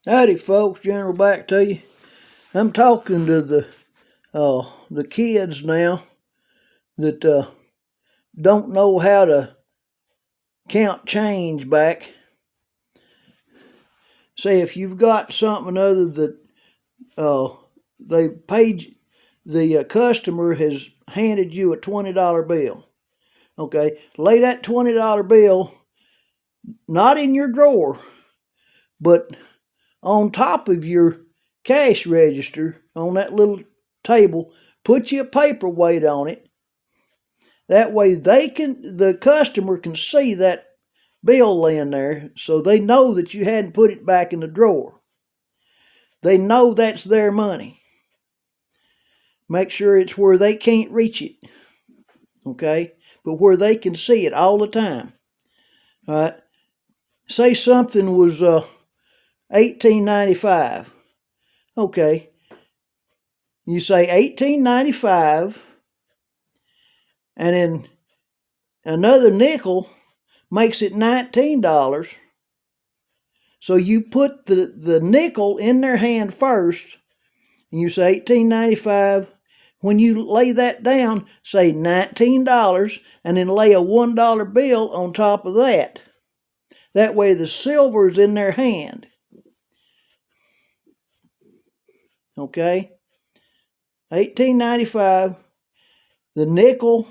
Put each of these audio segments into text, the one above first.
Howdy, folks. General back to you. I'm talking to the kids now that don't know how to count change back. Say if you've got something other that they've paid, the customer has handed you a $20 bill. Okay, lay that $20 bill not in your drawer, but on top of your cash register on that little table. Put you a paperweight on it. That way the customer can see that bill laying there, so they know that you hadn't put it back in the drawer. They know that's their money. Make sure it's where they can't reach it, okay? But where they can see it all the time. All right. Say something was $18.95. Okay. You say $18.95, and then another nickel makes it $19. So you put the nickel in their hand first, and you say $18.95. When you lay that down, say $19, and then lay a $1 bill on top of that. That way the silver's in their hand. Okay? $18.95. The nickel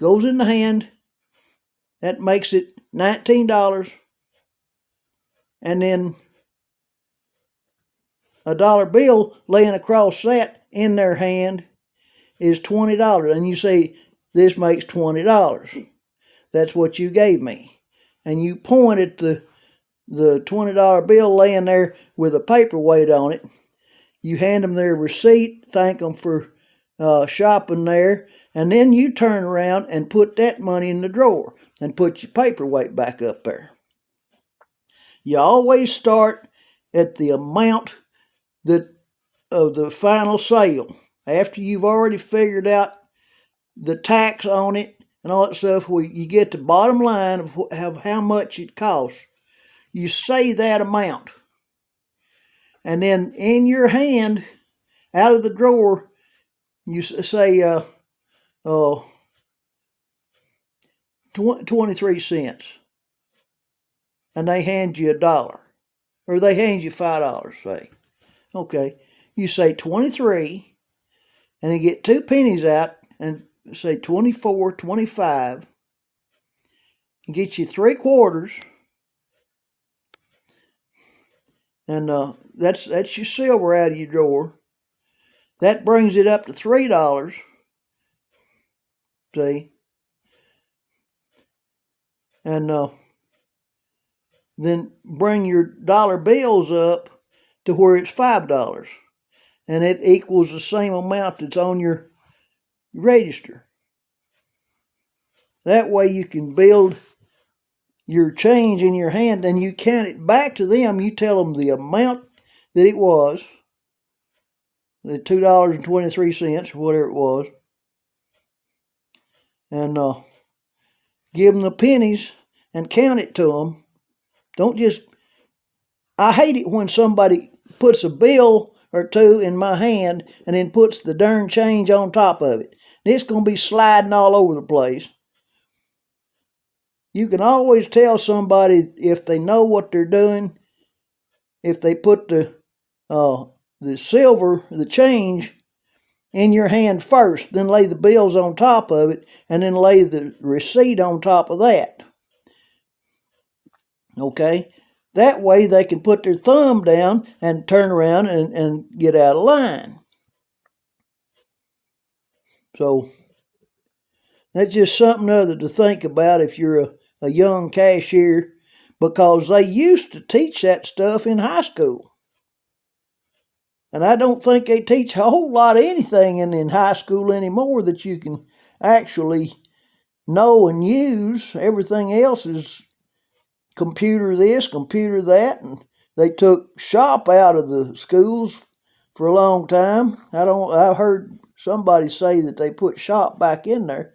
goes in the hand. That makes it $19. And then a dollar bill laying across that in their hand is $20. And you say, this makes $20. That's what you gave me. And you point at the $20 bill laying there with a paperweight on it. You hand them their receipt, thank them for shopping there, and then you turn around and put that money in the drawer and put your paperweight back up there. You always start at the amount of the final sale. After you've already figured out the tax on it and all that stuff, you get the bottom line of how much it costs. You say that amount. And then in your hand, out of the drawer, you say 23 cents. And they hand you $1. Or they hand you $5, say. Okay. You say 23, and they get 2 pennies out and say 24, 25. And get you 3 quarters. And that's your silver out of your drawer. That brings it up to $3. See? And then bring your dollar bills up to where it's $5. And it equals the same amount that's on your register. That way you can build your change in your hand, and you count it back to them. You tell them the amount that it was, the $2.23 or whatever it was, and give them the pennies and count it to them. Don't just, I hate it when somebody puts a bill or two in my hand and then puts the darn change on top of it. And it's going to be sliding all over the place. You can always tell somebody if they know what they're doing, if they put the silver, the change, in your hand first, then lay the bills on top of it, and then lay the receipt on top of that. Okay? That way they can put their thumb down and turn around and get out of line. So, that's just something other to think about if you're a young cashier, because they used to teach that stuff in high school. And I don't think they teach a whole lot of anything in high school anymore that you can actually know and use. Everything else is computer this, computer that, and they took shop out of the schools for a long time. I heard somebody say that they put shop back in there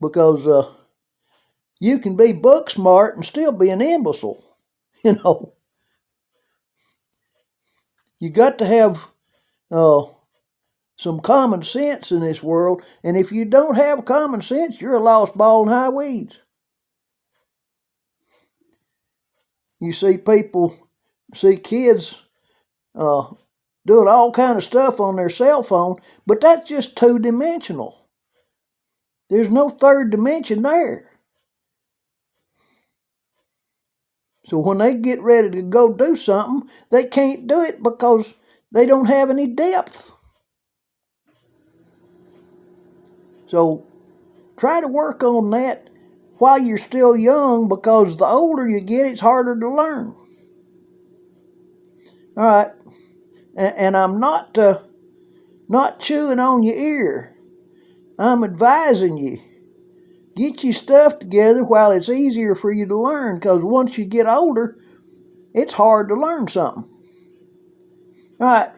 because you can be book smart and still be an imbecile, you know. You got to have some common sense in this world, and if you don't have common sense, you're a lost ball in high weeds. You see kids doing all kind of stuff on their cell phone, but that's just two-dimensional. There's no third dimension there. So when they get ready to go do something, they can't do it because they don't have any depth. So try to work on that while you're still young, because the older you get, it's harder to learn. All right, and I'm not chewing on your ear. I'm advising you. Get your stuff together while it's easier for you to learn, because once you get older, it's hard to learn something. All right,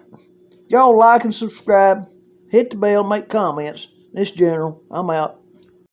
y'all like and subscribe. Hit the bell, make comments. This General, I'm out.